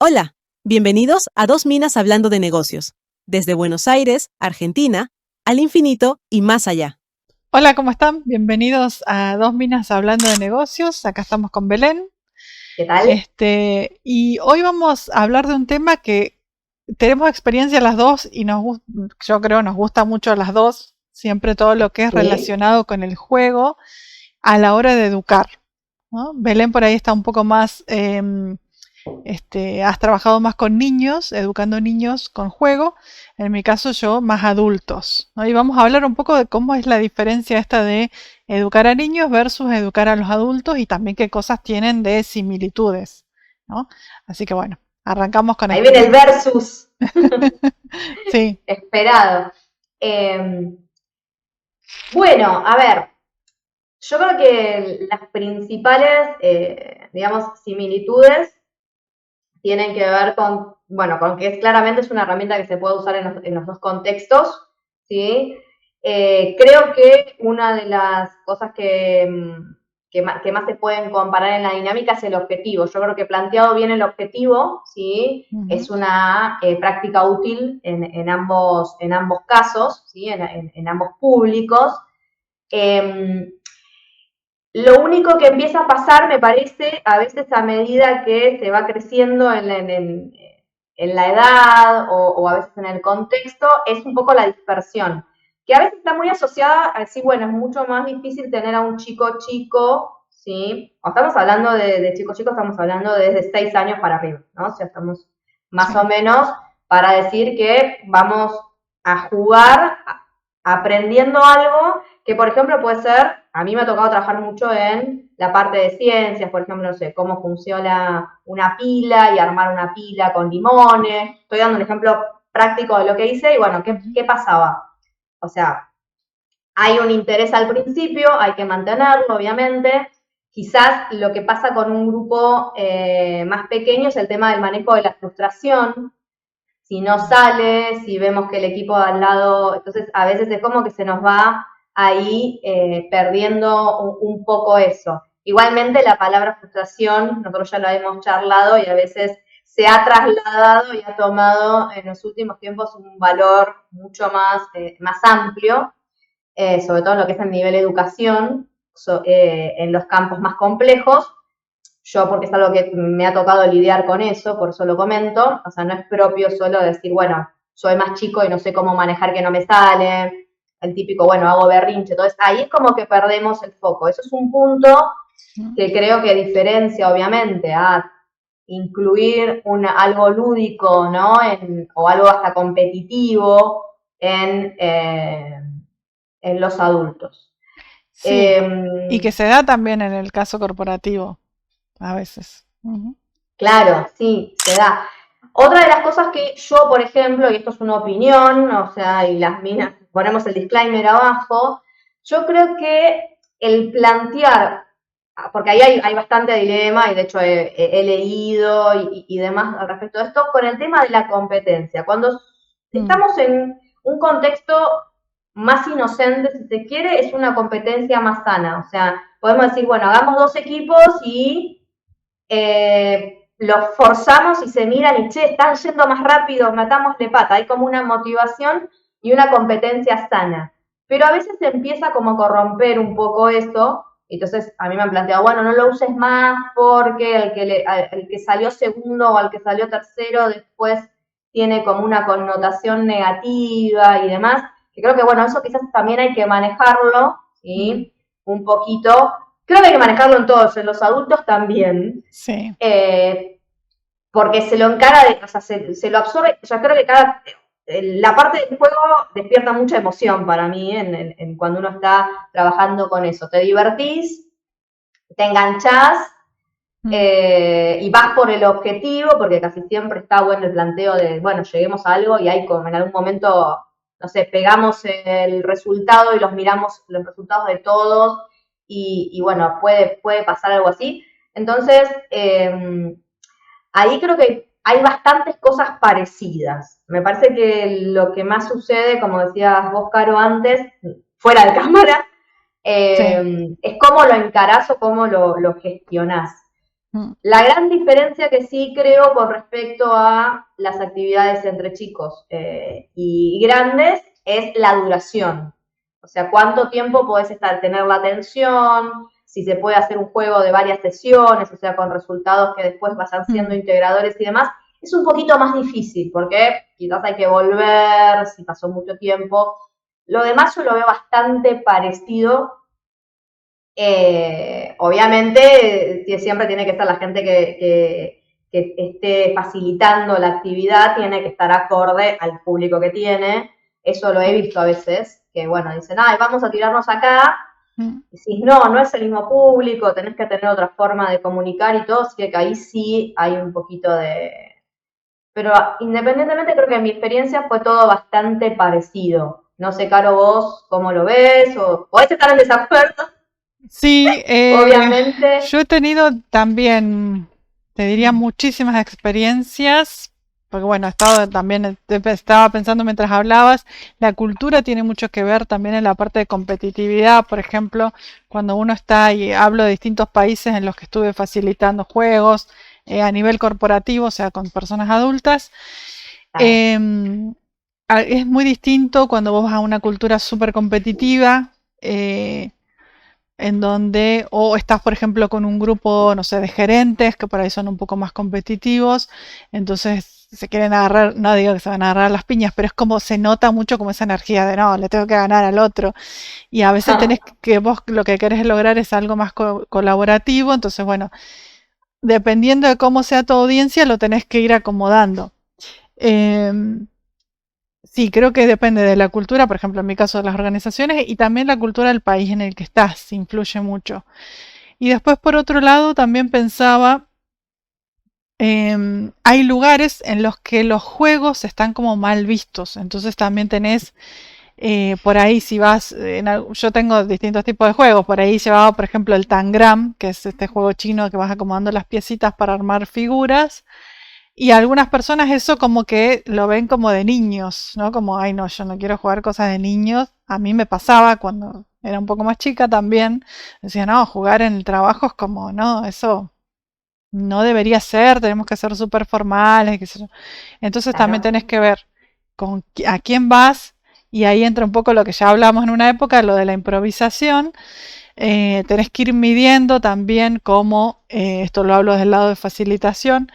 Hola, bienvenidos a Dos Minas Hablando de Negocios, desde Buenos Aires, Argentina, al infinito y más allá. Hola, ¿cómo están? Bienvenidos a Dos Minas Hablando de Negocios. Acá estamos con Belén. ¿Qué tal? Y hoy vamos a hablar de un tema que tenemos experiencia las dos y yo creo nos gusta mucho a las dos, siempre todo lo que es Sí. relacionado con el juego a la hora de educar, ¿no? Belén por ahí está un poco más, has trabajado más con niños, educando niños con juego. En mi caso yo más adultos, ¿no? Y vamos a hablar un poco de cómo es la diferencia esta de educar a niños versus educar a los adultos y también qué cosas tienen de similitudes, ¿no? Así que bueno, arrancamos con Ahí esto. viene el versus Sí. esperado. Bueno, a ver, yo creo que las principales, digamos, similitudes tienen que ver con, bueno, con que claramente es una herramienta que se puede usar en los dos contextos, ¿sí? Creo que una de las cosas que más se pueden comparar en la dinámica es el objetivo. Yo creo que planteado bien el objetivo, ¿sí? Es una práctica útil en ambos casos, ¿sí? En ambos públicos. Lo único que empieza a pasar, me parece, a veces a medida que se va creciendo en la edad o a veces en el contexto, es un poco la dispersión, que a veces está muy asociada a decir, bueno, es mucho más difícil tener a un chico chico, ¿sí? O estamos hablando de chico chico, estamos hablando de desde 6 años para arriba, ¿no? O sea, estamos más Sí. o menos para decir que vamos a jugar aprendiendo algo que, por ejemplo, puede ser, a mí me ha tocado trabajar mucho en la parte de ciencias, por ejemplo, no sé, cómo funciona una pila y armar una pila con limones. Estoy dando un ejemplo práctico de lo que hice y bueno, ¿qué pasaba? O sea, hay un interés al principio, hay que mantenerlo, obviamente. Quizás lo que pasa con un grupo más pequeño es el tema del manejo de la frustración. Si no sale, si vemos que el equipo de al lado, entonces a veces es como que se nos va ahí perdiendo un poco eso. Igualmente la palabra frustración, nosotros ya lo hemos charlado y a veces se ha trasladado y ha tomado en los últimos tiempos un valor mucho más amplio, sobre todo en lo que es el nivel educación, en los campos más complejos. Yo, porque es algo que me ha tocado lidiar con eso, por eso lo comento, o sea, no es propio solo decir, bueno, soy más chico y no sé cómo manejar que no me sale, el típico, bueno, hago berrinche, entonces ahí es como que perdemos el foco. Eso es un punto que creo que diferencia, obviamente, a incluir algo lúdico, ¿no? O algo hasta competitivo en los adultos. Sí. Y que se da también en el caso corporativo, a veces. Claro, sí, se da. Otra de las cosas que yo, por ejemplo, y esto es una opinión, o sea, y las minas, ponemos el disclaimer abajo, yo creo que el plantear, porque ahí hay bastante dilema, y de hecho he leído y demás al respecto de esto, con el tema de la competencia. Cuando estamos en un contexto más inocente, si se quiere, es una competencia más sana. O sea, podemos decir, bueno, hagamos 2 equipos y los forzamos y se miran y, che, están yendo más rápido, matámosle pata. Hay como una motivación y una competencia sana. Pero a veces se empieza como a corromper un poco eso. Entonces a mí me han planteado, bueno, no lo uses más porque el que salió segundo o al que salió tercero después tiene como una connotación negativa y demás. Que creo que, bueno, eso quizás también hay que manejarlo, ¿sí? Un poquito. Creo que hay que manejarlo en todos, en los adultos también. Sí. Porque se lo encara, o sea, se lo absorbe. Yo creo que la parte del juego despierta mucha emoción para mí en cuando uno está trabajando con eso. Te divertís, te enganchás y vas por el objetivo, porque casi siempre está bueno el planteo de, bueno, lleguemos a algo y hay como en algún momento, no sé, pegamos el resultado y miramos los resultados de todos y bueno, puede pasar algo así. Entonces, ahí creo que hay bastantes cosas parecidas. Me parece que lo que más sucede, como decías vos, Caro, antes, fuera de cámara, Sí. es cómo lo encarás o cómo lo gestionás. La gran diferencia que sí creo con respecto a las actividades entre chicos y grandes es la duración. O sea, cuánto tiempo podés tener la atención, si se puede hacer un juego de varias sesiones, o sea, con resultados que después vayan siendo integradores y demás. Es un poquito más difícil porque quizás hay que volver, si pasó mucho tiempo. Lo demás yo lo veo bastante parecido. Obviamente siempre tiene que estar la gente que esté facilitando la actividad, tiene que estar acorde al público que tiene. Eso lo he visto a veces, que bueno, dicen, ay, vamos a tirarnos acá. Y si no es el mismo público, tenés que tener otra forma de comunicar y todo, así que ahí sí hay un poquito de... Pero independientemente creo que en mi experiencia fue todo bastante parecido. No sé, Caro, vos cómo lo ves, o podés estar en desacuerdo. Sí, Obviamente. yo he tenido también, te diría, muchísimas experiencias, porque bueno, estaba pensando mientras hablabas, la cultura tiene mucho que ver también en la parte de competitividad, por ejemplo, cuando uno está, y hablo de distintos países en los que estuve facilitando juegos a nivel corporativo, o sea, con personas adultas. Es muy distinto cuando vos vas a una cultura súper competitiva, en donde o estás, por ejemplo, con un grupo, no sé, de gerentes que por ahí son un poco más competitivos, entonces se quieren agarrar, no digo que se van a agarrar las piñas, pero es como se nota mucho como esa energía de no, le tengo que ganar al otro. Y a veces tenés que vos lo que querés lograr es algo más colaborativo, entonces bueno, dependiendo de cómo sea tu audiencia, lo tenés que ir acomodando. Sí, creo que depende de la cultura, por ejemplo, en mi caso de las organizaciones, y también la cultura del país en el que estás, influye mucho. Y después, por otro lado, también pensaba, hay lugares en los que los juegos están como mal vistos, entonces también tenés, por ahí si vas, yo tengo distintos tipos de juegos, por ahí llevaba, por ejemplo, el Tangram, que es este juego chino que vas acomodando las piecitas para armar figuras. Y algunas personas eso como que lo ven como de niños, ¿no? Como, ay, no, yo no quiero jugar cosas de niños. A mí me pasaba cuando era un poco más chica también. Decía, no, jugar en el trabajo es como, no, eso no debería ser, tenemos que ser súper formales, qué sé yo. Entonces también Claro. tenés que ver a quién vas, y ahí entra un poco lo que ya hablamos en una época, lo de la improvisación. Tenés que ir midiendo también cómo, esto lo hablo del lado de facilitación,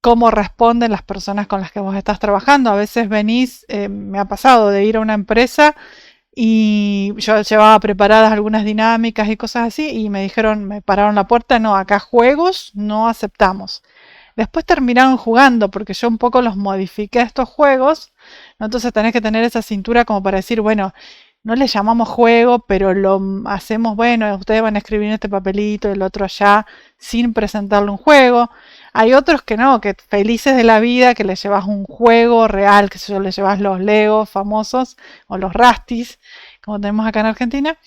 cómo responden las personas con las que vos estás trabajando. A veces venís, me ha pasado de ir a una empresa y yo llevaba preparadas algunas dinámicas y cosas así y me dijeron, me pararon la puerta, no, acá juegos no aceptamos. Después terminaron jugando porque yo un poco los modifiqué a estos juegos, ¿no? Entonces tenés que tener esa cintura como para decir, bueno, no le llamamos juego, pero lo hacemos, bueno, ustedes van a escribir en este papelito, el otro allá, sin presentarle un juego. Hay otros que no, que felices de la vida, que les llevas un juego real, que si yo les llevas los Legos famosos o los Rastis, como tenemos acá en Argentina.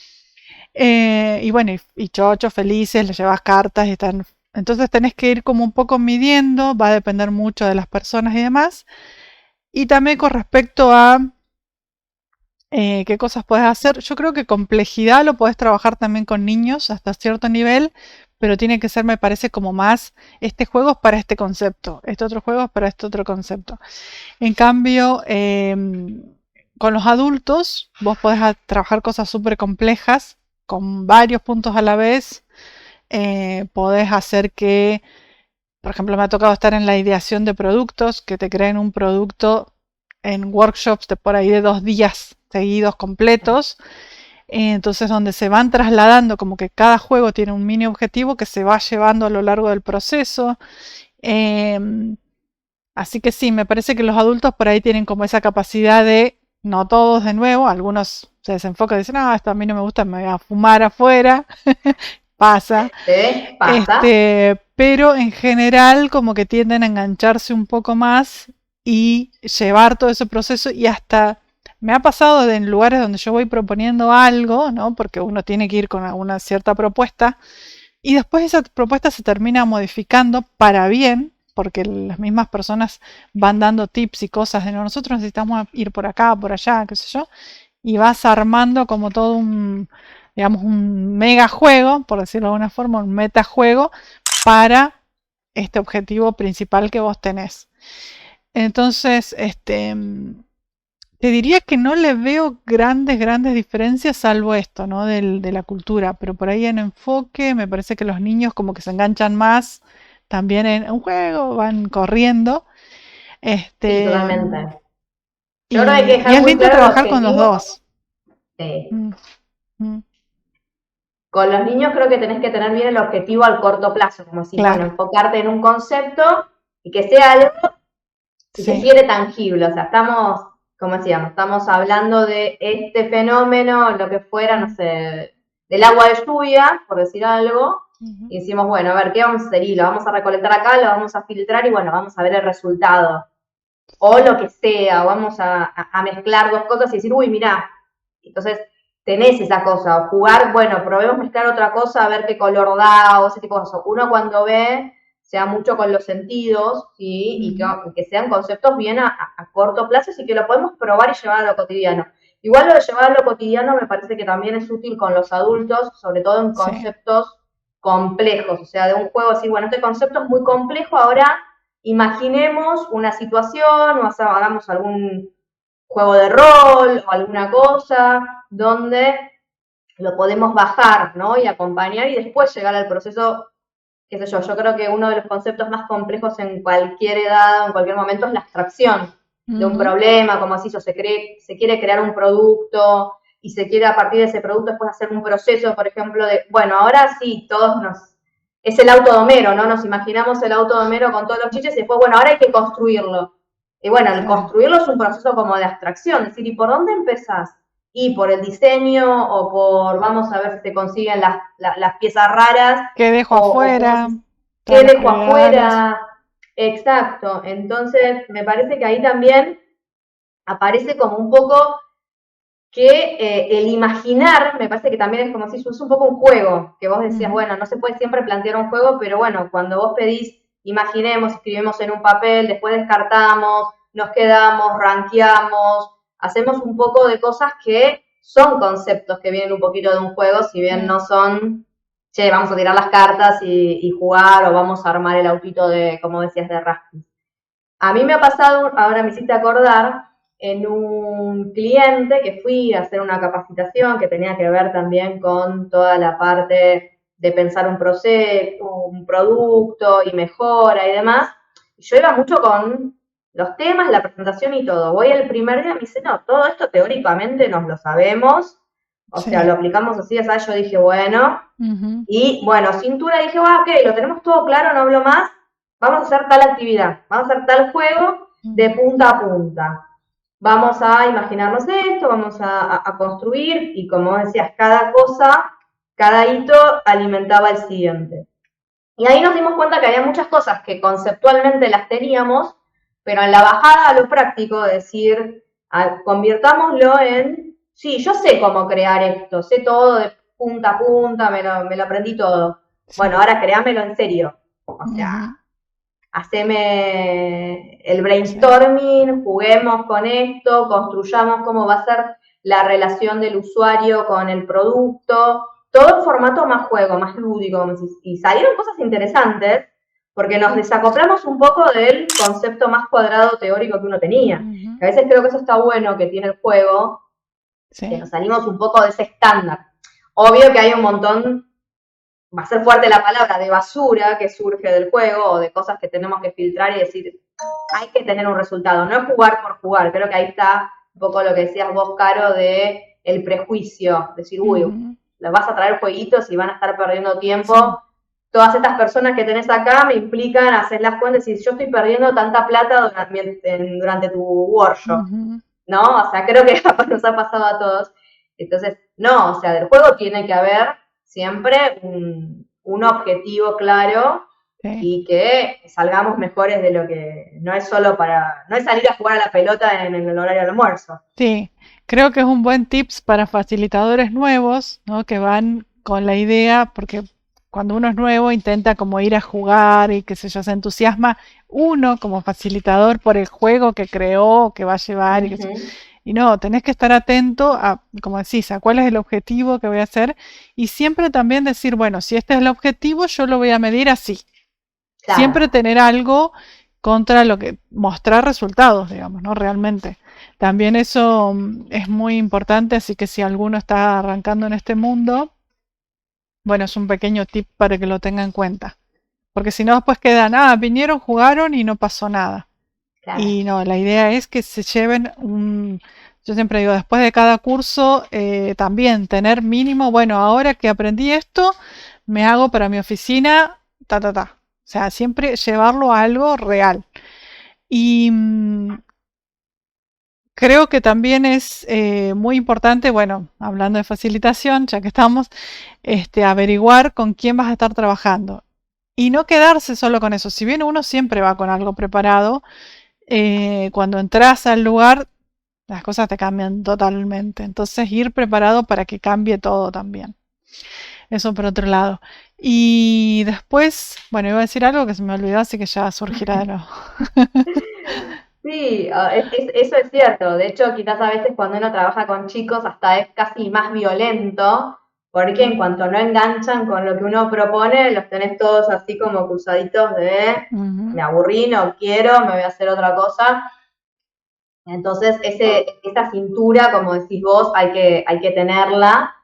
Y bueno, y chochos felices, les llevas cartas y están. Entonces tenés que ir como un poco midiendo, va a depender mucho de las personas y demás. Y también con respecto a qué cosas puedes hacer, yo creo que complejidad lo puedes trabajar también con niños hasta cierto nivel, pero tiene que ser, me parece, como más, este juego es para este concepto, este otro juego es para este otro concepto. En cambio, con los adultos, vos podés trabajar cosas súper complejas, con varios puntos a la vez. Podés hacer que, por ejemplo, me ha tocado estar en la ideación de productos, que te creen un producto en workshops de por ahí de 2 días seguidos completos. Entonces, donde se van trasladando, como que cada juego tiene un mini objetivo que se va llevando a lo largo del proceso. Así que sí, me parece que los adultos por ahí tienen como esa capacidad de, no todos de nuevo, algunos se desenfocan y dicen, no, esto a mí no me gusta, me voy a fumar afuera. Pasa. Pasa. Pero en general como que tienden a engancharse un poco más y llevar todo ese proceso, y hasta me ha pasado en lugares donde yo voy proponiendo algo, ¿no? Porque uno tiene que ir con alguna cierta propuesta y después esa propuesta se termina modificando para bien, porque las mismas personas van dando tips y cosas de no, nosotros necesitamos ir por acá, por allá, qué sé yo, y vas armando como todo un, digamos, un mega juego, por decirlo de alguna forma, un metajuego, para este objetivo principal que vos tenés. Entonces, te diría que no le veo grandes diferencias salvo esto, ¿no? De la cultura, pero por ahí en enfoque me parece que los niños como que se enganchan más también en un juego, van corriendo. Sí, totalmente. Y, Yo creo que hay que y dejar es muy lindo claro el trabajar con los objetivo. dos. Sí. Mm, mm, Con los niños creo que tenés que tener bien el objetivo al corto plazo, como si, Claro. bueno, enfocarte en un concepto y que sea algo, si se Sí. quiere, tangible. O sea, estamos, como decíamos, estamos hablando de este fenómeno, lo que fuera, no sé, del agua de lluvia, por decir algo, Ujú. y decimos, bueno, a ver, ¿qué vamos a hacer? Y lo vamos a recolectar acá, lo vamos a filtrar y bueno, vamos a ver el resultado. O lo que sea, vamos a mezclar dos cosas y decir, uy, mirá, entonces tenés esa cosa, o jugar, bueno, probemos mezclar otra cosa, a ver qué color da, o ese tipo de cosas. Uno cuando ve, sea mucho con los sentidos, ¿sí? Y que sean conceptos bien a corto plazo, y que lo podemos probar y llevar a lo cotidiano. Igual lo de llevar a lo cotidiano me parece que también es útil con los adultos, sobre todo en Sí. conceptos complejos, o sea, de un juego así, bueno, este concepto es muy complejo, ahora imaginemos una situación, o sea, hagamos algún juego de rol o alguna cosa donde lo podemos bajar, ¿no? Y acompañar y después llegar al proceso, qué sé yo creo que uno de los conceptos más complejos en cualquier edad o en cualquier momento es la abstracción de un problema, como así se quiere crear un producto y se quiere a partir de ese producto después hacer un proceso, por ejemplo, de, bueno, ahora sí, es el auto de Homero, ¿no? Nos imaginamos el auto de Homero con todos los chiches y después, bueno, ahora hay que construirlo. Y bueno, el construirlo es un proceso como de abstracción, es decir, ¿y por dónde empezás? Y por el diseño o por, vamos a ver si te consiguen las piezas raras. ¿Qué dejo afuera? ¿Qué dejo afuera? Exacto. Entonces, me parece que ahí también aparece como un poco que el imaginar, me parece que también es como si es un poco un juego, que vos decías, bueno, no se puede siempre plantear un juego, pero bueno, cuando vos pedís, imaginemos, escribimos en un papel, después descartamos, nos quedamos, rankeamos, hacemos un poco de cosas que son conceptos que vienen un poquito de un juego, si bien no son, che, vamos a tirar las cartas y jugar, o vamos a armar el autito de, como decías, de Rasmus. A mí me ha pasado, ahora me hiciste acordar, en un cliente que fui a hacer una capacitación que tenía que ver también con toda la parte de pensar un proceso, un producto y mejora y demás. Yo iba mucho con los temas, la presentación y todo. Voy el primer día y me dice, no, todo esto teóricamente nos lo sabemos, o sea, lo aplicamos así, ¿sabes? Yo dije, bueno, y bueno, cintura, dije, ok, lo tenemos todo claro, no hablo más, vamos a hacer tal actividad, vamos a hacer tal juego de punta a punta. Vamos a imaginarnos esto, vamos a construir, y como decías, cada cosa, cada hito alimentaba el siguiente. Y ahí nos dimos cuenta que había muchas cosas que conceptualmente las teníamos, pero en la bajada a lo práctico, decir, convirtámoslo en, sí, yo sé cómo crear esto, sé todo de punta a punta, me lo aprendí todo. Sí. Bueno, ahora créamelo en serio. O sea, haceme el brainstorming, juguemos con esto, construyamos cómo va a ser la relación del usuario con el producto, todo en formato más juego, más lúdico, y salieron cosas interesantes, porque nos desacoplamos un poco del concepto más cuadrado teórico que uno tenía. A veces creo que eso está bueno que tiene el juego, que nos salimos un poco de ese estándar. Obvio que hay un montón, va a ser fuerte la palabra, de basura que surge del juego o de cosas que tenemos que filtrar y decir, hay que tener un resultado, no es jugar por jugar. Creo que ahí está un poco lo que decías vos, Caro, de el prejuicio, decir, uy, les vas a traer jueguitos y van a estar perdiendo tiempo. Sí. Todas estas personas que tenés acá me implican hacer las cuentas y decir, yo estoy perdiendo tanta plata durante tu workshop, ¿no? O sea, creo que nos ha pasado a todos. Entonces, no, o sea, del juego tiene que haber siempre un objetivo claro y que salgamos mejores de lo que no es solo no es salir a jugar a la pelota en el horario del almuerzo. Sí, creo que es un buen tips para facilitadores nuevos, ¿no? Que van con la idea, porque cuando uno es nuevo intenta como ir a jugar y qué sé yo, se entusiasma uno como facilitador por el juego que creó, que va a llevar y no, tenés que estar atento a, como decís, a cuál es el objetivo que voy a hacer y siempre también decir, bueno, si este es el objetivo, yo lo voy a medir así. siempre Claro, tener algo contra lo que mostrar resultados, digamos, ¿no? Realmente. También eso es muy importante, así que si alguno está arrancando en este mundo, bueno, es un pequeño tip para que lo tenga en cuenta. Porque si no, después quedan, vinieron, jugaron y no pasó nada. claro. Y no, la idea es que se lleven yo siempre digo, después de cada curso, también tener mínimo, bueno, ahora que aprendí esto, me hago para mi oficina, ta, ta, ta. O sea, siempre llevarlo a algo real. Y creo que también es muy importante, bueno, hablando de facilitación, ya que estamos, averiguar con quién vas a estar trabajando. Y no quedarse solo con eso. Si bien uno siempre va con algo preparado, cuando entras al lugar, las cosas te cambian totalmente. Entonces, ir preparado para que cambie todo también. Eso por otro lado. Y después, bueno, iba a decir algo que se me olvidó, así que ya surgirá de nuevo. Sí, eso es cierto. De hecho, quizás a veces cuando uno trabaja con chicos hasta es casi más violento, porque en cuanto no enganchan con lo que uno propone, los tenés todos así como cruzaditos de Ujú. me aburrí, no quiero, me voy a hacer otra cosa. Entonces, esa cintura, como decís vos, hay que tenerla.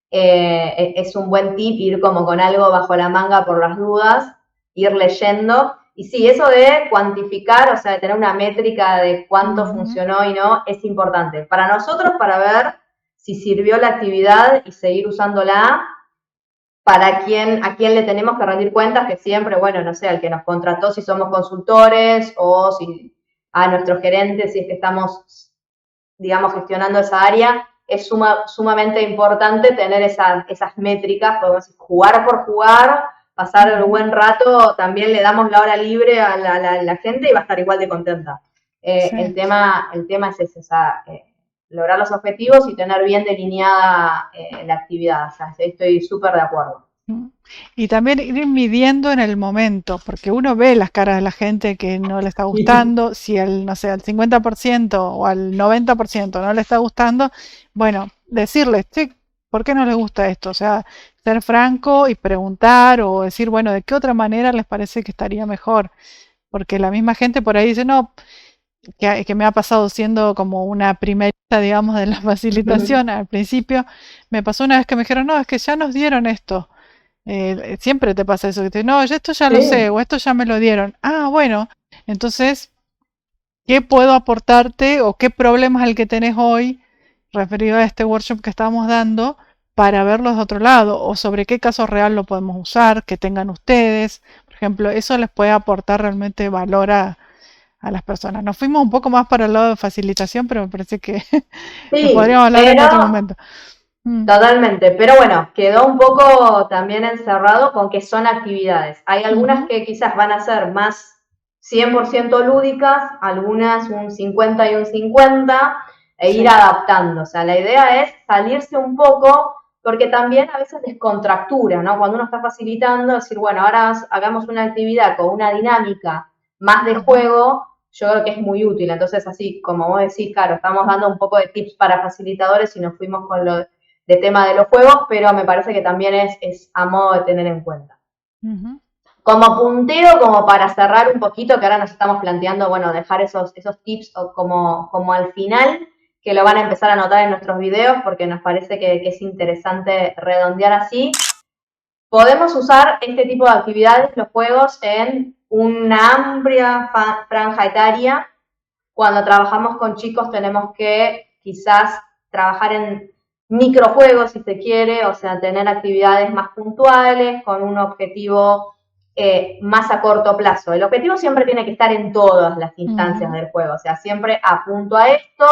Es un buen tip ir como con algo bajo la manga por las dudas, ir leyendo. Y sí, eso de cuantificar, o sea, de tener una métrica de cuánto Ujú. funcionó y no, es importante. Para nosotros, para ver si sirvió la actividad y seguir usándola, a quién le tenemos que rendir cuentas, que siempre, bueno, no sé, al que nos contrató si somos consultores o si a nuestros gerentes si es que estamos, digamos, gestionando esa área, es sumamente importante tener esas métricas, podemos decir, jugar por jugar, pasar el Ujú. buen rato, también le damos la hora libre a la gente y va a estar igual de contenta. Sí. El tema es ese, o sea, lograr los objetivos y tener bien delineada la actividad, o sea, estoy súper de acuerdo. Mm. Y también ir midiendo en el momento, porque uno ve las caras de la gente que no le está gustando, si el, no sé, al 50% o al 90% no le está gustando, bueno, decirles, sí, ¿por qué no les gusta esto? O sea, ser franco y preguntar o decir, bueno, ¿de qué otra manera les parece que estaría mejor? Porque la misma gente por ahí dice, no, que me ha pasado siendo como una primerita, digamos, de la facilitación al principio, me pasó una vez que me dijeron, no, es que ya nos dieron esto. Siempre te pasa eso, que te no, esto ya lo sé, Sí, o esto ya me lo dieron. Ah, bueno, entonces, ¿qué puedo aportarte o qué problema es el que tenés hoy referido a este workshop que estamos dando para verlos de otro lado? O sobre qué caso real lo podemos usar, que tengan ustedes. Por ejemplo, eso les puede aportar realmente valor a las personas. Nos fuimos un poco más para el lado de facilitación, pero me parece que, que sí, podríamos hablar en pero otro momento. Mm. totalmente, pero bueno, quedó un poco también encerrado con que son actividades. Hay algunas Ujú. que quizás van a ser más 100% lúdicas, algunas un 50 y un 50, e ir Sí. adaptando. O sea, la idea es salirse un poco, porque también a veces descontractura, ¿no? Cuando uno está facilitando, decir, bueno, ahora hagamos una actividad con una dinámica más de Ujú. juego, yo creo que es muy útil. Entonces, así como vos decís, claro, estamos dando un poco de tips para facilitadores y nos fuimos con lo de tema de los juegos, pero me parece que también es a modo de tener en cuenta. Ujú. Como punteo, como para cerrar un poquito, que ahora nos estamos planteando, bueno, dejar esos tips como al final, que lo van a empezar a notar en nuestros videos, porque nos parece que es interesante redondear así. Podemos usar este tipo de actividades, los juegos, en una amplia franja etaria. Cuando trabajamos con chicos tenemos que quizás trabajar en microjuegos, si se quiere, o sea, tener actividades más puntuales, con un objetivo más a corto plazo. El objetivo siempre tiene que estar en todas las instancias Ujú. del juego, o sea, siempre apunto a esto,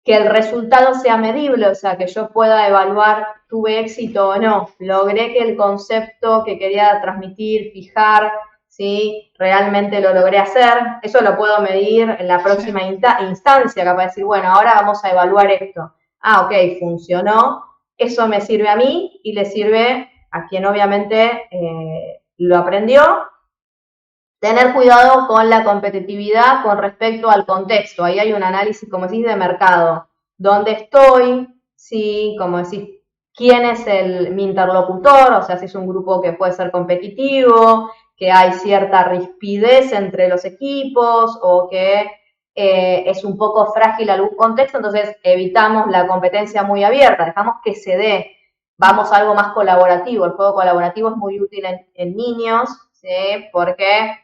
que el resultado sea medible, o sea, que yo pueda evaluar tuve éxito o no, logré que el concepto que quería transmitir, fijar, ¿sí? Realmente lo logré hacer, eso lo puedo medir en la Sí. próxima instancia, capaz de decir, bueno, ahora vamos a evaluar esto. Ah, ok, funcionó, eso me sirve a mí y le sirve a quien obviamente lo aprendió. Tener cuidado con la competitividad con respecto al contexto. Ahí hay un análisis, como decís, de mercado. ¿Dónde estoy? Sí, como decís, ¿quién es mi interlocutor? O sea, si es un grupo que puede ser competitivo, que hay cierta rispidez entre los equipos o que es un poco frágil algún contexto, entonces evitamos la competencia muy abierta, dejamos que se dé, vamos a algo más colaborativo. El juego colaborativo es muy útil en niños, ¿sí? Porque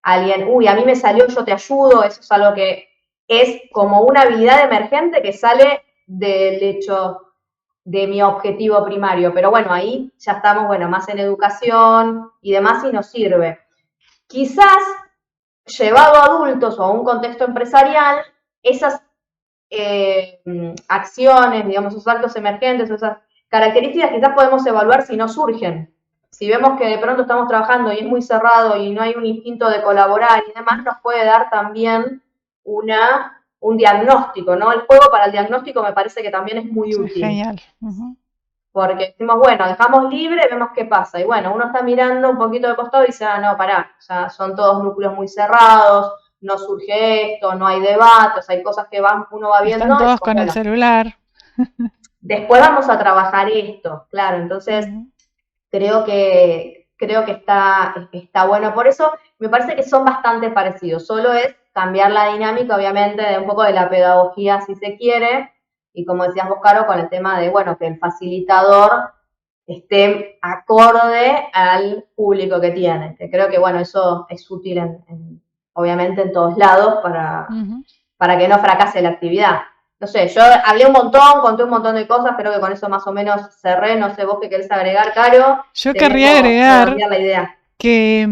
alguien, a mí me salió, yo te ayudo, eso es algo que es como una habilidad emergente que sale del hecho de mi objetivo primario, pero bueno, ahí ya estamos, bueno, más en educación y demás y nos sirve. Quizás llevado a adultos o a un contexto empresarial, esas acciones, digamos, esos actos emergentes, esas características quizás podemos evaluar si no surgen. Si vemos que de pronto estamos trabajando y es muy cerrado y no hay un instinto de colaborar y demás, nos puede dar también un diagnóstico, ¿no? El juego para el diagnóstico me parece que también es muy Sí, útil. genial. Uh-huh. Porque decimos, bueno, dejamos libre, vemos qué pasa. Y bueno, uno está mirando un poquito de costado y dice, no, pará, ya son todos núcleos muy cerrados, no surge esto, no hay debates, hay cosas que uno va viendo. Están todos después, con el celular. Después vamos a trabajar esto, claro. Entonces, creo que está bueno. Por eso me parece que son bastante parecidos. Solo es cambiar la dinámica, obviamente, de un poco de la pedagogía, si se quiere. Y como decías vos, Caro, con el tema de, bueno, que el facilitador esté acorde al público que tiene. Que creo que, bueno, eso es útil, obviamente, en todos lados para que no fracase la actividad. No sé, yo hablé un montón, conté un montón de cosas, creo que con eso más o menos cerré. No sé, vos qué querés agregar, Caro. Yo querría agregar la idea. Que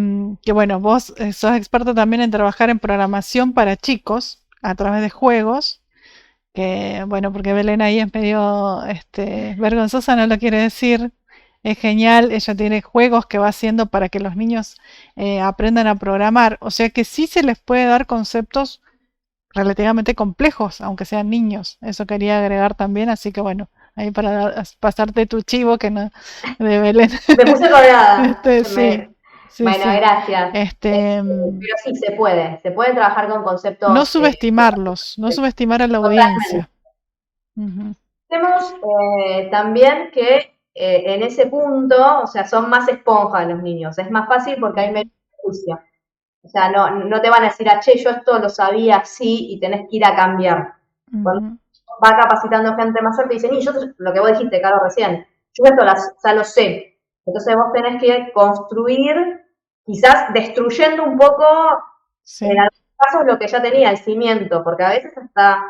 bueno, vos sos experto también en trabajar en programación para chicos a través de juegos. Que bueno, porque Belén ahí es medio vergonzosa, no lo quiere decir. Es genial, ella tiene juegos que va haciendo para que los niños aprendan a programar. O sea que sí se les puede dar conceptos relativamente complejos, aunque sean niños. Eso quería agregar también, así que bueno, ahí para pasarte tu chivo que no de Belén. Me puse colgada. Sí. Sí, bueno, sí. Gracias. Pero sí, se puede trabajar con conceptos. No subestimarlos, no subestimar a la audiencia. Tenemos también que en ese punto, o sea, son más esponjas los niños, es más fácil porque hay menos juicio. O sea, no te van a decir, che, yo esto lo sabía así y tenés que ir a cambiar. Cuando va capacitando gente mayor, te dicen, y yo, lo que vos dijiste, Caro, recién, yo esto ya lo sé. Entonces vos tenés que construir, quizás destruyendo un poco, en algunos casos, lo que ya tenía, el cimiento, porque a veces hasta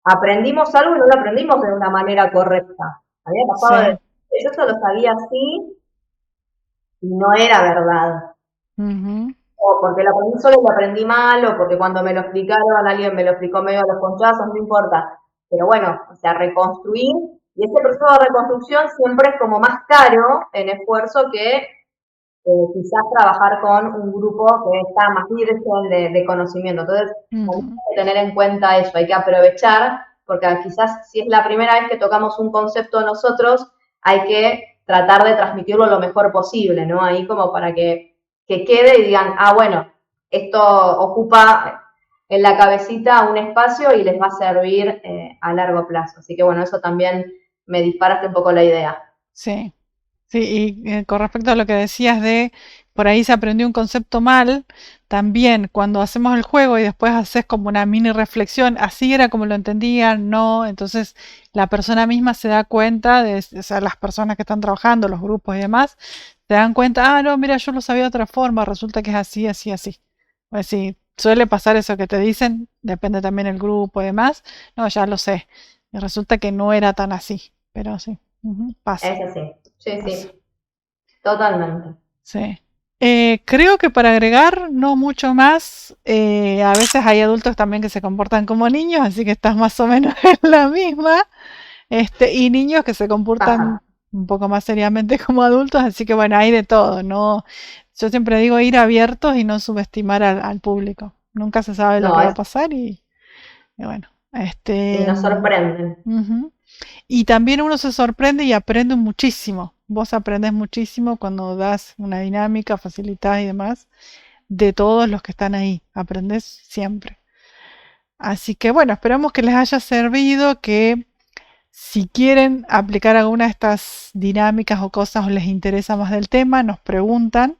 aprendimos algo y no lo aprendimos de una manera correcta. Había pasado de, yo esto lo sabía así y no era verdad. O porque lo aprendí solo y lo aprendí mal, o porque cuando me lo explicaron alguien me lo explicó medio a los conchazos, no importa. Pero bueno, o sea, reconstruir, y ese proceso de reconstrucción siempre es como más caro en esfuerzo que quizás trabajar con un grupo que está más virgen de conocimiento. Entonces, hay que tener en cuenta eso, hay que aprovechar, porque quizás si es la primera vez que tocamos un concepto nosotros, hay que tratar de transmitirlo lo mejor posible, ¿no? Ahí como para que quede y digan, bueno, esto ocupa en la cabecita un espacio y les va a servir a largo plazo. Así que bueno, eso también me disparaste un poco la idea. Sí, sí, y con respecto a lo que decías de por ahí se aprendió un concepto mal, también cuando hacemos el juego y después haces como una mini reflexión, así era como lo entendían, no, entonces la persona misma se da cuenta, o sea, las personas que están trabajando, los grupos y demás, se dan cuenta, no, mira, yo lo sabía de otra forma, resulta que es así, así, así. Pues sí, suele pasar eso que te dicen, depende también el grupo y demás, no, ya lo sé, y resulta que no era tan así, pero sí. Pasa. Es así, sí, totalmente. Sí. Creo que para agregar, no mucho más. A veces hay adultos también que se comportan como niños, así que estás más o menos en la misma. Y niños que se comportan un poco más seriamente como adultos, así que bueno, hay de todo, ¿no? Yo siempre digo ir abiertos y no subestimar al público. Nunca se sabe lo que va a pasar y bueno. Y nos sorprenden. Y también uno se sorprende y aprende muchísimo. Vos aprendes muchísimo cuando das una dinámica, facilitas y demás, de todos los que están ahí. Aprendes siempre. Así que bueno, esperamos que les haya servido, que si quieren aplicar alguna de estas dinámicas o cosas o les interesa más del tema, nos preguntan.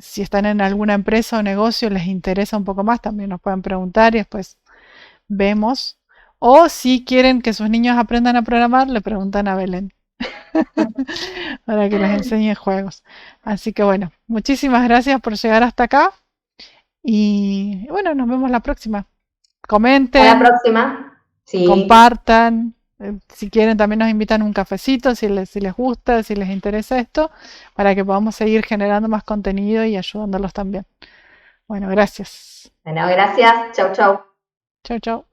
Si están en alguna empresa o negocio, les interesa un poco más, también nos pueden preguntar y después vemos. O si quieren que sus niños aprendan a programar, le preguntan a Belén para que les enseñe juegos. Así que bueno, muchísimas gracias por llegar hasta acá y bueno, nos vemos la próxima. A la Comenten, próxima. Sí. compartan. Si quieren también nos invitan a un cafecito si les gusta, si les interesa esto, para que podamos seguir generando más contenido y ayudándolos también. Bueno, gracias. Bueno, gracias. Chau, chau. Chau, chau.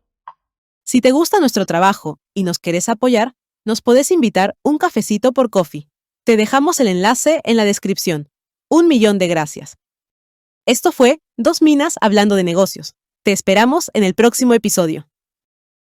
Si te gusta nuestro trabajo y nos querés apoyar, nos podés invitar un cafecito por Coffee. Te dejamos el enlace en la descripción. 1.000.000 de gracias. Esto fue Dos Minas hablando de negocios. Te esperamos en el próximo episodio.